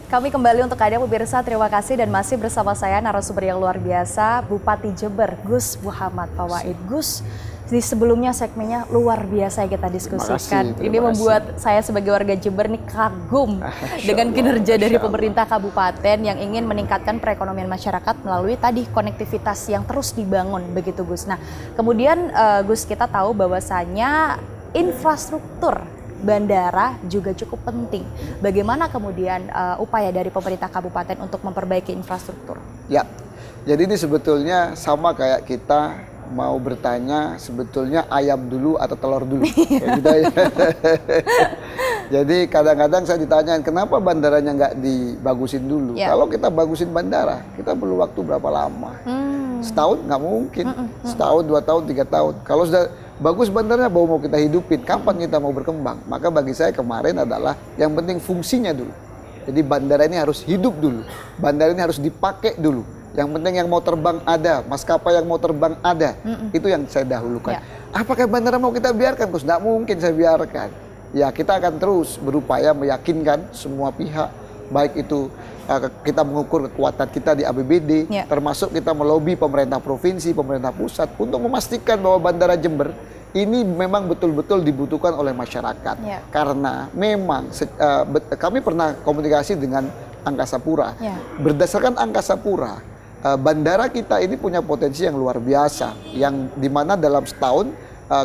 Kami kembali untuk Anda pemirsa, terima kasih dan masih bersama saya narasumber yang luar biasa, Bupati Jember, Gus Muhammad Fawaid. Gus, di sebelumnya segmennya luar biasa yang kita diskusikan. Ini membuat saya sebagai warga Jember nih kagum dengan kinerja dari pemerintah kabupaten yang ingin meningkatkan perekonomian masyarakat melalui tadi konektivitas yang terus dibangun, begitu Gus. Nah, kemudian Gus, kita tahu bahwasanya infrastruktur bandara juga cukup penting. Bagaimana kemudian upaya dari pemerintah kabupaten untuk memperbaiki infrastruktur? Ya, jadi ini sebetulnya sama kayak kita mau bertanya sebetulnya ayam dulu atau telur dulu. Gitu ya. Jadi kadang-kadang saya ditanyain kenapa bandaranya nggak dibagusin dulu. Kalau kita bagusin bandara, kita perlu waktu berapa lama? Setahun nggak mungkin. Setahun, 2 tahun, 3 tahun. Kalau sudah bagus bandaranya, mau kita hidupin, kapan kita mau berkembang? Maka bagi saya kemarin adalah yang penting fungsinya dulu. Jadi bandara ini harus hidup dulu. Bandara ini harus dipakai dulu. Yang penting yang mau terbang ada, maskapai yang mau terbang ada. Itu yang saya dahulukan. Apakah bandara mau kita biarkan? Gus, nggak mungkin saya biarkan. Ya, kita akan terus berupaya meyakinkan semua pihak, baik itu kita mengukur kekuatan kita di APBD, termasuk kita melobi pemerintah provinsi, pemerintah pusat untuk memastikan bahwa Bandara Jember ini memang betul-betul dibutuhkan oleh masyarakat. Karena memang kami pernah komunikasi dengan Angkasa Pura. Berdasarkan Angkasa Pura, bandara kita ini punya potensi yang luar biasa, yang dimana dalam setahun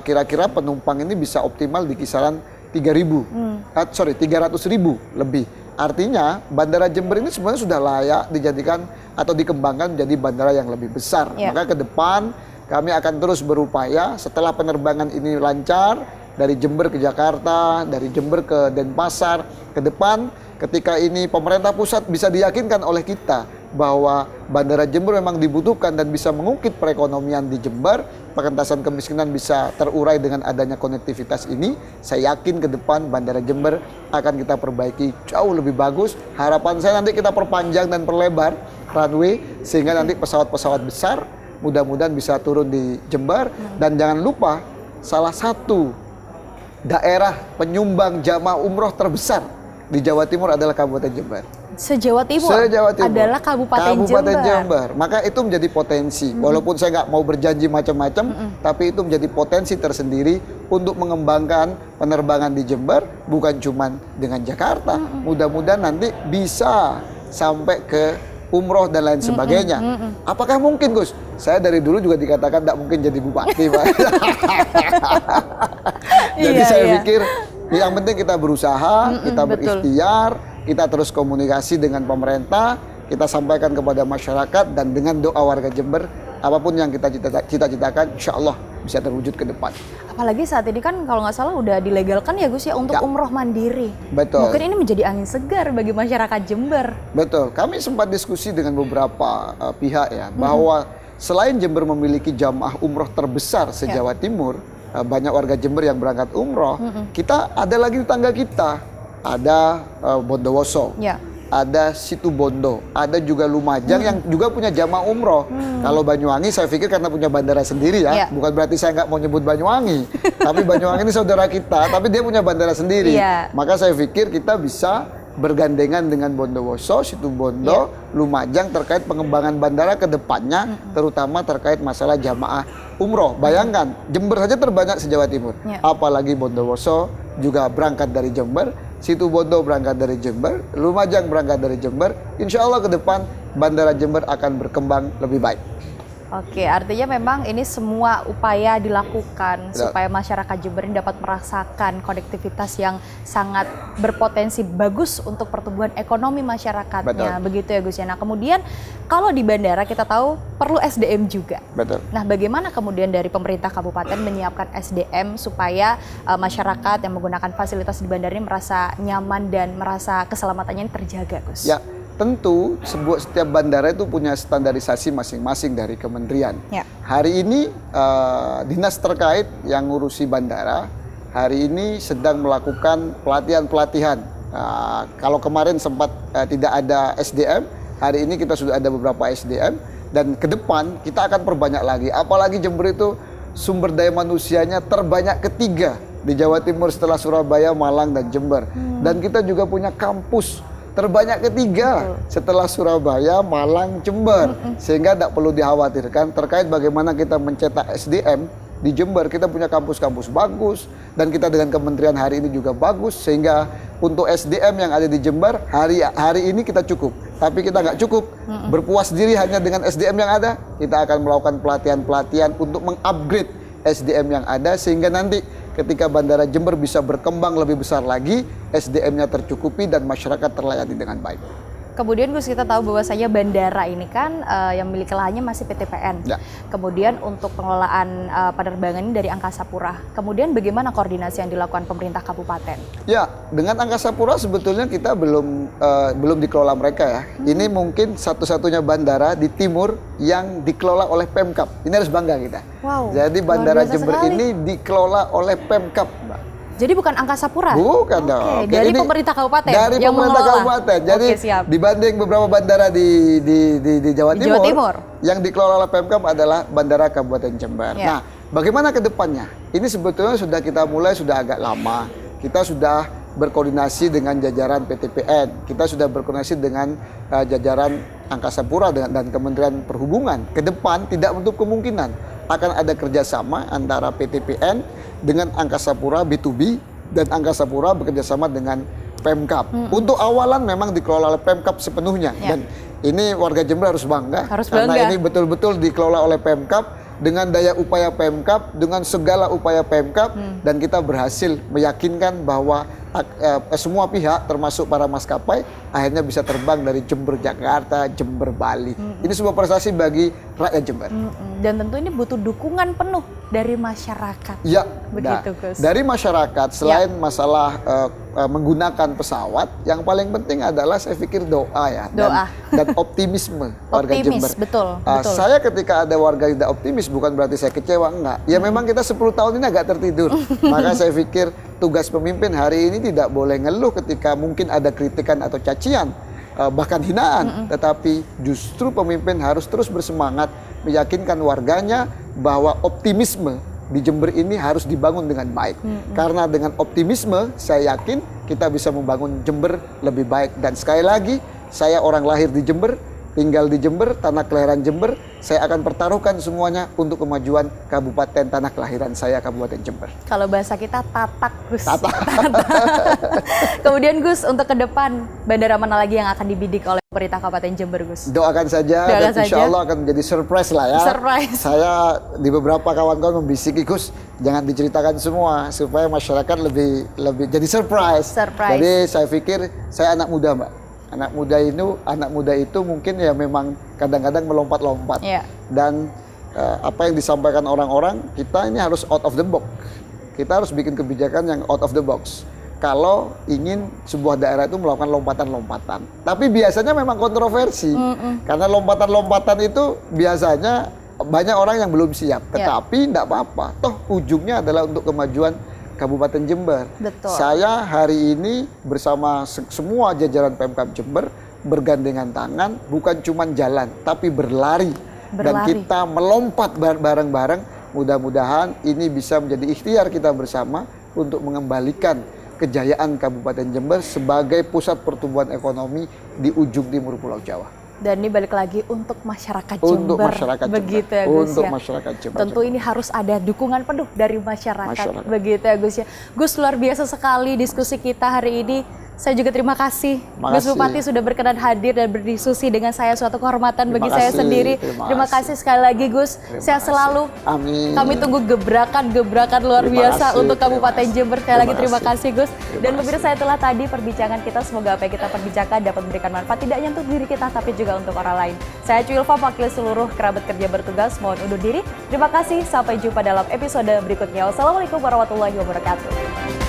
kira-kira penumpang ini bisa optimal di kisaran 300.000 lebih. Artinya Bandara Jember ini sebenarnya sudah layak dijadikan atau dikembangkan menjadi bandara yang lebih besar. Maka ke depan kami akan terus berupaya setelah penerbangan ini lancar dari Jember ke Jakarta, dari Jember ke Denpasar. Ke depan ketika ini pemerintah pusat bisa diyakinkan oleh kita bahwa Bandara Jember memang dibutuhkan dan bisa mengungkit perekonomian di Jember, pengentasan kemiskinan bisa terurai dengan adanya konektivitas ini. Saya yakin ke depan Bandara Jember akan kita perbaiki jauh lebih bagus. Harapan saya nanti kita perpanjang dan perlebar runway sehingga nanti pesawat-pesawat besar mudah-mudahan bisa turun di Jember. Dan jangan lupa salah satu daerah penyumbang jamaah umroh terbesar di Jawa Timur adalah Kabupaten Jember. Se-Jawa Timur adalah Kabupaten Jember. Maka itu menjadi potensi. Walaupun saya nggak mau berjanji macam-macam, tapi itu menjadi potensi tersendiri untuk mengembangkan penerbangan di Jember, bukan cuma dengan Jakarta. Mudah-mudahan nanti bisa sampai ke umroh dan lain sebagainya. Apakah mungkin, Gus? Saya dari dulu juga dikatakan tidak mungkin jadi bupati, Pak. Jadi saya pikir yang penting kita berusaha, kita berikhtiar, kita terus komunikasi dengan pemerintah, kita sampaikan kepada masyarakat, dan dengan doa warga Jember, apapun yang kita cita-citakan, insya Allah bisa terwujud ke depan. Apalagi saat ini kan kalau nggak salah udah dilegalkan ya Gus ya untuk umroh mandiri. Betul. Mungkin ini menjadi angin segar bagi masyarakat Jember. Betul. Kami sempat diskusi dengan beberapa pihak ya, bahwa selain Jember memiliki jamaah umroh terbesar se-Jawa Timur, banyak warga Jember yang berangkat umroh, kita ada lagi tetangga kita. Ada Bondowoso, ada Situbondo, ada juga Lumajang yang juga punya jamaah umroh. Kalau Banyuwangi saya pikir karena punya bandara sendiri ya, bukan berarti saya nggak mau nyebut Banyuwangi, tapi Banyuwangi ini saudara kita, tapi dia punya bandara sendiri. Maka saya pikir kita bisa bergandengan dengan Bondowoso, Situbondo, Lumajang terkait pengembangan bandara ke depannya, terutama terkait masalah jamaah umroh. Bayangkan, Jember saja terbanyak se-Jawa Timur, apalagi Bondowoso juga berangkat dari Jember, Situbondo berangkat dari Jember, Lumajang berangkat dari Jember. Insya Allah ke depan Bandara Jember akan berkembang lebih baik. Oke, artinya memang ini semua upaya dilakukan supaya masyarakat Jember ini dapat merasakan konektivitas yang sangat berpotensi bagus untuk pertumbuhan ekonomi masyarakatnya. Begitu ya Gus ya. Nah kemudian kalau di bandara kita tahu perlu SDM juga. Nah bagaimana kemudian dari pemerintah kabupaten menyiapkan SDM supaya masyarakat yang menggunakan fasilitas di bandara ini merasa nyaman dan merasa keselamatannya ini terjaga, Gus? Ya. Tentu setiap bandara itu punya standarisasi masing-masing dari kementerian. Hari ini dinas terkait yang ngurusi bandara hari ini sedang melakukan pelatihan-pelatihan. Kalau kemarin sempat tidak ada SDM, hari ini kita sudah ada beberapa SDM, dan ke depan kita akan perbanyak lagi. Apalagi Jember itu sumber daya manusianya terbanyak ketiga di Jawa Timur setelah Surabaya, Malang, dan Jember. Dan kita juga punya kampus terbanyak ketiga setelah Surabaya, Malang, Jember. Sehingga tidak perlu dikhawatirkan terkait bagaimana kita mencetak SDM di Jember. Kita punya kampus-kampus bagus dan kita dengan kementerian hari ini juga bagus, sehingga untuk SDM yang ada di Jember hari ini kita cukup. Tapi kita nggak cukup berpuas diri hanya dengan SDM yang ada. Kita akan melakukan pelatihan-pelatihan untuk mengupgrade SDM yang ada, sehingga nanti ketika Bandara Jember bisa berkembang lebih besar lagi, SDM-nya tercukupi dan masyarakat terlayani dengan baik. Kemudian Gus, kita tahu bahwasanya bandara ini kan yang milik lahannya masih PTPN. Ya. Kemudian untuk pengelolaan penerbangan ini dari Angkasa Pura. Kemudian bagaimana koordinasi yang dilakukan pemerintah kabupaten? Ya, dengan Angkasa Pura sebetulnya kita belum dikelola mereka ya. Ini mungkin satu-satunya bandara di timur yang dikelola oleh Pemkab. Ini harus bangga kita. Wow. Jadi Bandara Jember ini dikelola oleh Pemkab, Mbak. Jadi bukan Angkasa Pura? Bukan dong. Dari pemerintah kabupaten? Dari pemerintah kabupaten. Jadi dibanding beberapa bandara di Jawa Timur, yang dikelola oleh Pemkab adalah Bandara Kabupaten Jember. Ya. Nah, bagaimana ke depannya? Ini sebetulnya sudah kita mulai sudah agak lama. Kita sudah berkoordinasi dengan jajaran PTPN. Kita sudah berkoordinasi dengan jajaran Angkasa Pura dan Kementerian Perhubungan. Ke depan tidak menutup kemungkinan akan ada kerjasama antara PTPN dengan Angkasa Pura B2B dan Angkasa Pura bekerjasama dengan Pemkab. Untuk awalan memang dikelola oleh Pemkab sepenuhnya. Dan ini warga Jember harus bangga. Karena ini betul-betul dikelola oleh Pemkab dengan daya upaya Pemkab, dengan segala upaya Pemkab, dan kita berhasil meyakinkan bahwa semua pihak termasuk para maskapai akhirnya bisa terbang dari Jember Jakarta, Jember Bali. Ini sebuah prestasi bagi rakyat Jember. Dan tentu ini butuh dukungan penuh dari masyarakat. Ya, begitu Gus. Dari masyarakat selain masalah menggunakan pesawat, yang paling penting adalah saya pikir doa ya, dan optimisme warga Jember. Betul. Saya ketika ada warga tidak optimis bukan berarti saya kecewa, enggak. Ya memang kita 10 tahun ini agak tertidur. Maka saya pikir tugas pemimpin hari ini tidak boleh ngeluh ketika mungkin ada kritikan atau cacian, bahkan hinaan. Tetapi justru pemimpin harus terus bersemangat meyakinkan warganya bahwa optimisme di Jember ini harus dibangun dengan baik. Karena dengan optimisme saya yakin kita bisa membangun Jember lebih baik. Dan sekali lagi, saya orang lahir di Jember, tinggal di Jember, tanah kelahiran Jember. Saya akan pertaruhkan semuanya untuk kemajuan kabupaten tanah kelahiran saya, Kabupaten Jember. Kalau bahasa kita tatak, Gus. Tatak. Kemudian Gus, untuk ke depan, bandara mana lagi yang akan dibidik oleh pemerintah Kabupaten Jember, Gus? Doakan saja, dan insya Allah akan menjadi surprise lah ya. Surprise. Saya di beberapa kawan-kawan membisiki, Gus, jangan diceritakan semua, supaya masyarakat lebih jadi surprise. Jadi saya pikir, saya anak muda, Mbak. Anak muda itu mungkin ya memang kadang-kadang melompat-lompat. Dan apa yang disampaikan orang-orang, kita ini harus out of the box. Kita harus bikin kebijakan yang out of the box. Kalau ingin sebuah daerah itu melakukan lompatan-lompatan. Tapi biasanya memang kontroversi. Karena lompatan-lompatan itu biasanya banyak orang yang belum siap. Tetapi tidak apa-apa. Toh ujungnya adalah untuk kemajuan Kabupaten Jember. Betul. Saya hari ini bersama semua jajaran Pemkab Jember bergandengan tangan, bukan cuma jalan, tapi berlari. Dan kita melompat bareng-bareng. Mudah-mudahan ini bisa menjadi ikhtiar kita bersama untuk mengembalikan kejayaan Kabupaten Jember sebagai pusat pertumbuhan ekonomi di ujung timur Pulau Jawa. Dan ini balik lagi untuk masyarakat Jember. Untuk masyarakat Jember. Begitu ya Gus. Untuk masyarakat Jember. Tentu ini harus ada dukungan penuh dari masyarakat. Begitu ya Gus ya. Gus, luar biasa sekali diskusi kita hari ini. Saya juga terima kasih Gus Bupati sudah berkenan hadir dan berdiskusi dengan saya, suatu kehormatan bagi saya sendiri. Terima kasih sekali lagi Gus. Sehat selalu. Amin. Kami tunggu gebrakan luar biasa untuk Kabupaten Jember. Sekali lagi terima kasih Gus. Dan pemirsa, itulah tadi perbincangan kita. Semoga apa yang kita perbincangkan dapat memberikan manfaat tidak hanya untuk diri kita tapi juga untuk orang lain. Saya Cuilva, wakil seluruh kerabat kerja bertugas, mohon undur diri. Terima kasih, sampai jumpa dalam episode berikutnya. Wassalamualaikum warahmatullahi wabarakatuh.